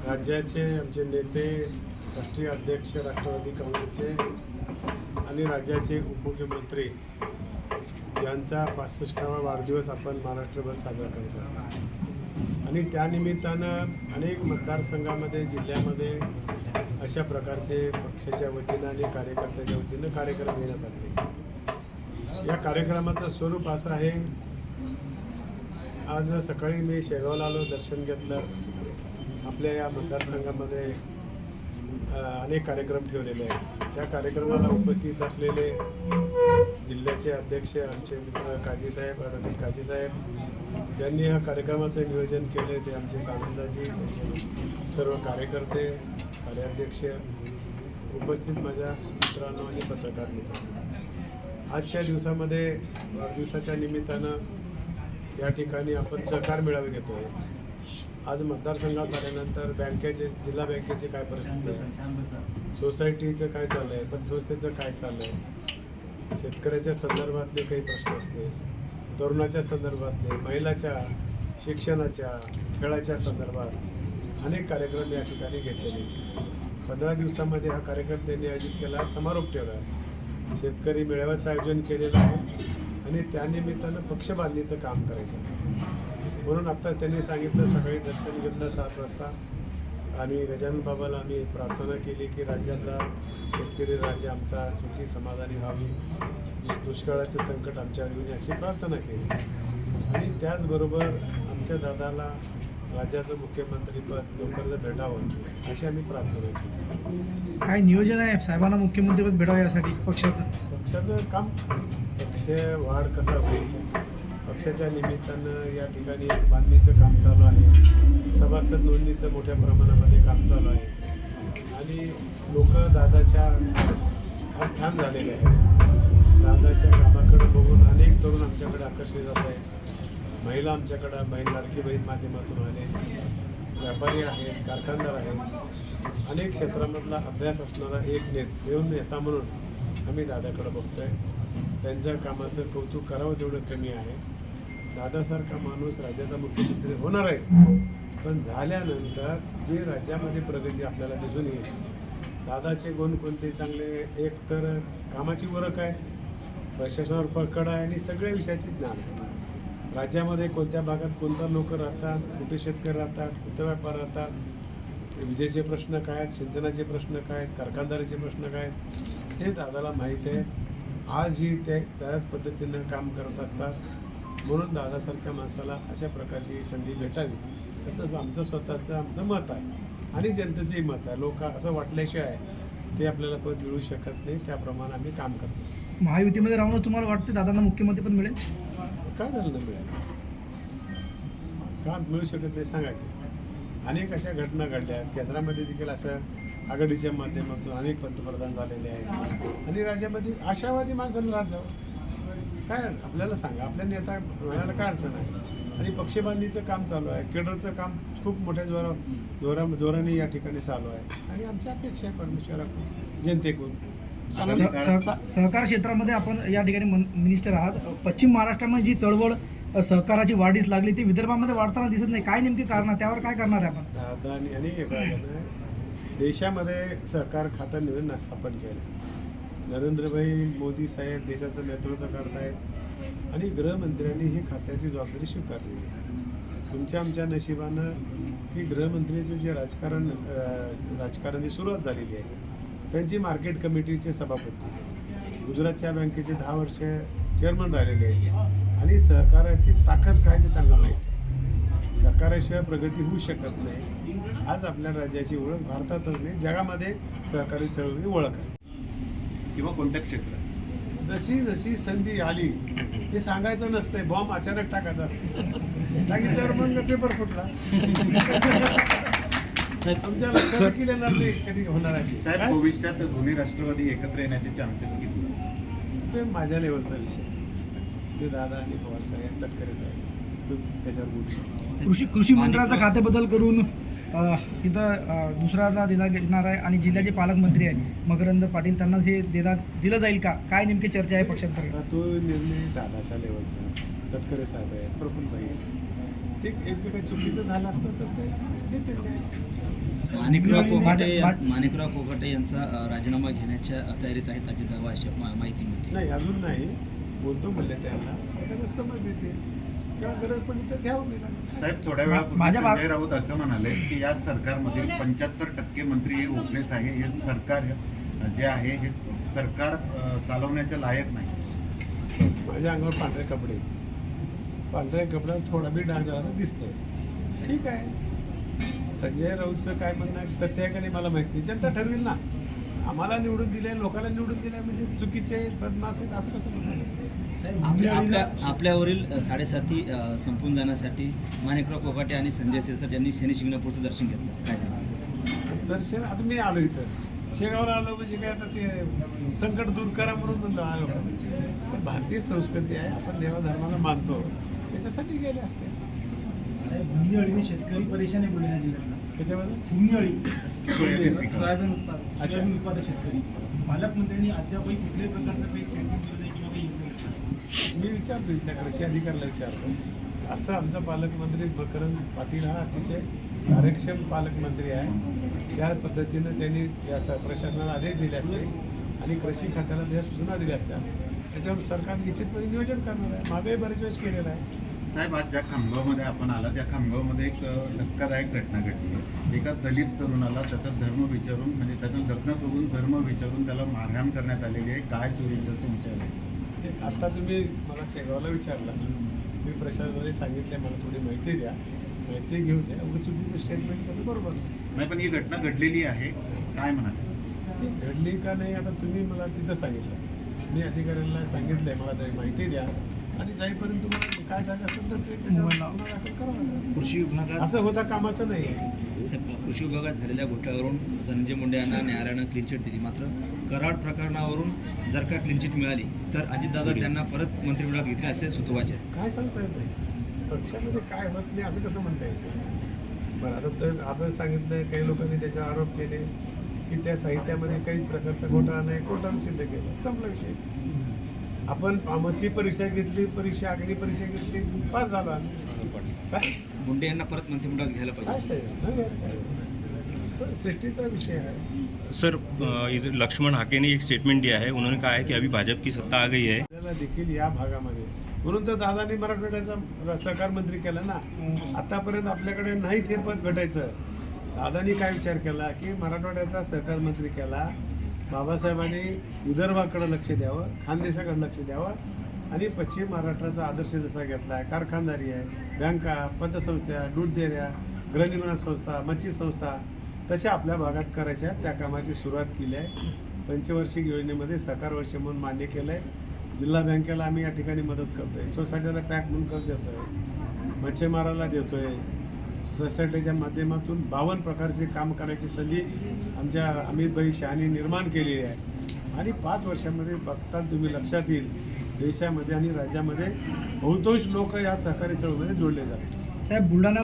राज्याचे आमचे नेते, राष्ट्रीय अध्यक्ष राष्ट्रवादी काँग्रेसचे आणि राज्याचे उपमुख्यमंत्री यांचा 65वा वाढदिवस आपण महाराष्ट्रभर साजरा करतो आणि त्यानिमित्तानं अनेक मतदारसंघामध्ये जिल्ह्यामध्ये अशा प्रकारचे पक्षाच्या वतीनं आणि कार्यकर्त्याच्या वतीनं कार्यक्रम घेण्यात आले. या कार्यक्रमाचं स्वरूप असं आहे. आज सकाळी मी शेगावला आलो, दर्शन घेतलं. आपल्या या मतदारसंघामध्ये अनेक कार्यक्रम ठेवलेले आहेत. त्या कार्यक्रमाला उपस्थित असलेले जिल्ह्याचे अध्यक्ष आमचे मित्र काजीसाहेब, रणजित काजीसाहेब, ज्यांनी या कार्यक्रमाचं नियोजन केले ते आमचे सानंदाजी, त्यांचे सर्व कार्यकर्ते, कार्याध्यक्ष, उपस्थित माझ्या मित्रांनो आणि पत्रकार मित्रांनो, आजच्या दिवसामध्ये वाढदिवसाच्या निमित्तानं या ठिकाणी आपण सहकार मेळावे घेतो आहे. आज मतदारसंघात आल्यानंतर जिल्हा बँकेची काय परिस्थिती आहे, सोसायटीचं काय चाललं आहे, पतसंस्थेचं काय चाललं आहे, शेतकऱ्याच्या संदर्भातले काही प्रश्न असतील, तरुणाच्या संदर्भातले, महिलाच्या शिक्षणाच्या, खेळाच्या संदर्भात अनेक कार्यक्रम या ठिकाणी घेतलेले. 15 दिवसामध्ये हा कार्यक्रम त्यांनी आयोजित केला, समारोप ठेवला. शेतकरी मेळाव्याचं आयोजन केलेलं आहे आणि त्यानिमित्तानं पक्ष बांधणीचं काम करायचं. म्हणून आत्ता त्यांनी सांगितलं, सकाळी दर्शन घेतलं 7 वाजता आणि गजानन बाबाला आम्ही प्रार्थना केली की राज्यातला शेतकरी राज्य आमचा सुखी समाधानी व्हावी, दुष्काळाचं संकट आमच्यावर येऊन याची प्रार्थना केली. आणि त्याचबरोबर आमच्या दादाला राज्याचं मुख्यमंत्रीपद लवकरच भेटावं अशी आम्ही प्रार्थना केली. काय नियोजन आहे साहेबांना मुख्यमंत्रीपद भेटावं यासाठी पक्षाचं काम, पक्ष वाढ कसा होईल, पक्षाच्या निमित्तानं या ठिकाणी बांधणीचं काम चालू आहे. सभासद नोंदणीचं मोठ्या प्रमाणामध्ये काम चालू आहे आणि लोक दादाच्या आज फॅन झालेले आहेत. दादाच्या कामाकडे बघून अनेक तरुण आमच्याकडे आकर्षित जात आहेत. महिला आमच्याकडं लाडकी बहीण माध्यमातून आले, व्यापारी आहेत, कारखानदार आहेत. अनेक क्षेत्रामधला अभ्यास असणारा एक नेता म्हणून आम्ही दादाकडे बघतोय. त्यांच्या कामाचं कौतुक करावं तेवढं कमी आहे. दादासारखा माणूस राज्याचा मुख्यमंत्री होणार आहेच, पण झाल्यानंतर जे राज्यामध्ये प्रगती आपल्याला दिसून येईल. दादाचे गुण कोणते चांगले, एक तर कामाची ओळख आहे, प्रशासनावर पकड आहे आणि सगळ्या विषयाची ज्ञान आहे. राज्यामध्ये कोणत्या भागात कोणता लोक राहतात, कुठे शेतकरी राहतात, कुठे व्यापार राहतात, विजेचे प्रश्न काय आहेत, सिंचनाचे प्रश्न काय आहेत, कारखानदारीचे प्रश्न काय आहेत, हे दादाला माहीत आहे. आजही ते त्याच पद्धतीनं काम करत असतात. म्हणून दादासारख्या माणसाला अशा प्रकारची संधी भेटावी तसंच आमचं मत आहे आणि जनतेचंही मत आहे. लोक असं वाटल्याशिवाय ते आपल्याला पद मिळू शकत नाही, त्याप्रमाणे आम्ही काम करतो. महायुतीमध्ये राहून तुम्हाला वाटतं दादांना मुख्यमंत्रीपद मिळेल? काय झालं ना मिळेल, का मिळू शकत नाही सांगा की. अनेक अशा घटना घडल्या आहेत. केंद्रामध्ये देखील असं आघाडीच्या माध्यमातून अनेक पंतप्रधान झालेले आहेत आणि राज्यामध्ये आशावादी माणसाला राहत जावं. काय आपल्याला सांगा, आपल्या नेता म्हणायला काय अडचण आहे. आणि पक्षबांधणीचं काम चालू आहे, केडरचं काम खूप मोठ्या जोराने या ठिकाणी चालू आहे आणि आमची अपेक्षा आहे परमेश्वराकडून, जनतेकडून. सहकार क्षेत्रामध्ये आपण या ठिकाणी मिनिस्टर आहात. पश्चिम महाराष्ट्रामध्ये जी चळवळ सहकाराची वाढीस लागली ती विदर्भामध्ये वाढताना दिसत नाही. काय नेमकी कारण, त्यावर काय करणार आहे आपण? दादानी आणि देशामध्ये सहकार खातं नवीन स्थापन केलं. नरेंद्रभाई मोदी साहेब देशाचं नेतृत्व करतायत आणि गृहमंत्र्यांनी ही खात्याची जबाबदारी स्वीकारली आहे. तुमच्या आमच्या नशिबानं की गृहमंत्रीचं जे राजकारणाची सुरुवात झालेली आहे. त्यांची मार्केट कमिटीचे सभापती, गुजरातच्या बँकेचे 10 वर्ष चेअरमन राहिलेले आहेत आणि सहकाराची ताकद काय ते त्यांना माहिती आहे. सहकाराशिवाय प्रगती होऊ शकत नाही. आज आपल्या राज्याची ओळख भारतातच नाही जगामध्ये सहकारी चळवळीची ओळख आहे. किंवा कोणत्या क्षेत्रात जशी जशी संधी आली ते सांगायचं नसतंय, बॉम्ब अचानक टाकायचा असतो. सांगितल्यावर मग पेपर फुटला. आमच्या लक्षात येणार नाही कधी होणार आहे. साहेब, भविष्यात दोन्ही राष्ट्रवादी एकत्र येण्याचे चान्सेस किती? ते माझ्या लेवलचा विषय. ते दादा आणि पवार साहेब, तटकरे साहेब त्याच्यावर बोलू शकतो. कृषी मंत्र्याचा खातेबदल करून तिथं दुसऱ्याला देणार आहे आणि जिल्ह्याचे पालकमंत्री आहे मकरंद पाटील, त्यांना हे दिलं जाईल का? काय नेमकी चर्चा आहे पक्षांतर्गत? तो निर्णय दादाच्या लेवलचा. तटकरे साहेब आहेत, प्रफुल्लभाई आहेत, ते एक काही चुकीचं झालं असतं तर ते देतील ते. माणिकराव कोकाटे यांचा राजीनामा घेण्याच्या तयारीत आहेत अजितदादा अशी माहिती मिळते. नाही अजून नाही बोलतो म्हणले त्यांना एखादं समज देते किंवा गरज पडली तर घ्यावं मी. साहेब थोड्या वेळापूर्वी माझ्या संजय राऊत असं म्हणाले की या सरकारमधील 75% मंत्री हे ओपलेस आहे. हे सरकार जे आहे हे सरकार चालवण्याच्या लायक नाही. माझ्या अंगावर पांढरे कपडे, पांढऱ्या कपड्यावर थोडा बी डाग झाला दिसतोय. ठीक आहे, संजय राऊतचं काय म्हणणं आहे तथ्य आहे का नाही मला माहिती नाही. जनता ठरवेल ना. आम्हाला निवडून दिले, लोकांना निवडून दिले म्हणजे चुकीचे आहेत, बदमाश आहेत असं कसं म्हणणार? आपल्यावरील 7.5 संपून जाण्यासाठी माणिकराव कोकाटे आणि संजय शिरसाट यांनी शनी शिंगणापूरचं दर्शन घेतलं. काय सांगा? दर्शन आता मी आलो इथं शेगावला आलो म्हणजे काय आता ते संकट दूर करा म्हणून म्हणलं आलो. पण भारतीय संस्कृती आहे, आपण देवाधर्माला मानतो, त्याच्यासाठी गेले असते. हिंगणीअळीने शेतकरी परेशान आहे बुलढाणा जिल्ह्यातला. त्याच्यामध्ये हिंगणीअळी सोयाबीन पीक. सोयाबीन उत्पादक शेतकरी पालकमंत्र्यांनी अद्यापही कुठल्याही प्रकारचं काही स्टेटमेंट दिलं नाही किंवा काही योजना. मी विचारतो इथल्या कृषी अधिकाऱ्याला विचारतो. असं आमचा पालकमंत्री मकरंद पाटील हा अतिशय कार्यक्षम पालकमंत्री आहे. त्या पद्धतीनं त्यांनी या प्रशासनाला आदेश दिले असते आणि कृषी खात्याला त्या सूचना दिल्या असत्या. त्याच्यावर सरकार निश्चितपणे नियोजन करणार आहे. मागेही बरेच वेळेस केलेलं आहे. साहेब आज ज्या खामगावमध्ये आपण आला त्या खामगावमध्ये एक धक्कादायक घटना घडली. एका दलित तरुणाला त्याचा धर्म विचारून म्हणजे त्याचं लग्न करून धर्म विचारून त्याला मारहाण करण्यात आलेली आहे. काय चोरीचा संशय आहे? आता तुम्ही मला शेगावला विचारला, मी प्रशासनाने सांगितले मला थोडी माहिती द्या, माहिती घेऊन द्या. एवढं चुकीचं स्टेटमेंट करणं बरोबर नाही, पण ही घटना घडलेली आहे. काय म्हणाले? ती घडली का नाही आता तुम्ही मला तिथं सांगितलं. मी अधिकाऱ्यांना सांगितलंय मला तरी माहिती द्या आणि जाईपर्यंत तुम्हाला काय झालं असेल तर ते त्याच्यावर गुन्हा दाखल करावा लागेल. कृषी विभागात असं होता कामाचं नाही आहे. कृषी विभागात झालेल्या घोटाळ्यावरून धनंजय मुंडे यांना न्यायालयानं क्लीन चिट दिली. मात्र कराड प्रकरणावरून जर का क्लीन चिट मिळाली तर अजितदादा त्यांना परत मंत्रिमंडळात घेतले असे सुतोवाच आहे. काय सांगता येत नाही. पक्षामध्ये काय होत नाही असं कसं म्हणता येतं? बरं आता तर आपण सांगितलं काही लोकांनी त्याच्यावर आरोप केले की त्या साहित्यामध्ये काही प्रकारचा घोटाळा नाही, कोर्टाने सिद्ध केलं, संपला विषय. आपण आमची परीक्षा घेतली, अग्नी परीक्षा घेतली, पास झालो आम्ही. काय मुंडे यांना परत मंत्रिमंडळात घ्यायला पाहिजे. पण सृष्टीचा विषय है सर इधर लक्ष्मण हाके ने एक स्टेटमेंट दिया है. उन्होंने कहा है कि अभी भाजपा की सत्ता आ गई है. आपल्याला देखील या भागामध्ये म्हणून तर दादांनी मराठवाड्याचा सहकार मंत्री केला ना. आतापर्यंत आपल्याकडे नाही ते पद भेटायचं. दादांनी काय विचार केला की मराठवाड्याचा सहकार मंत्री केला. बाबासाहेबांनी विदर्भाकडे लक्ष द्यावं, खानदेशाकडे लक्ष द्यावं आणि पश्चिम महाराष्ट्राचा आदर्श जसा घेतला आहे, कारखानदारी आहे, बँका, पतसंस्था, दूध डेअऱ्या, गृहनिर्माण संस्था, मच्छी संस्था तशा आपल्या भागात करायच्या. त्या कामाची सुरुवात केली आहे. पंचवार्षिक योजनेमध्ये सहकार वर्ष म्हणून मान्य केलं आहे. जिल्हा बँकेला आम्ही या ठिकाणी मदत करतो आहे. सोसायटीला पॅक म्हणून कर्ज देतो आहे. मच्छीमाराला देतो आहे. सोसायटीच्या माध्यमातून 52 प्रकारचे काम करायची संधी आमच्या अमितभाई शहानी निर्माण केलेली आहे. आणि 5 वर्षामध्ये बघताल तुम्ही लक्षात येईल देशामध्ये आणि राज्यामध्ये बहुतांश लोक या सहकारी चळवळीमध्ये जोडले जातात. साहेब बुलढाणा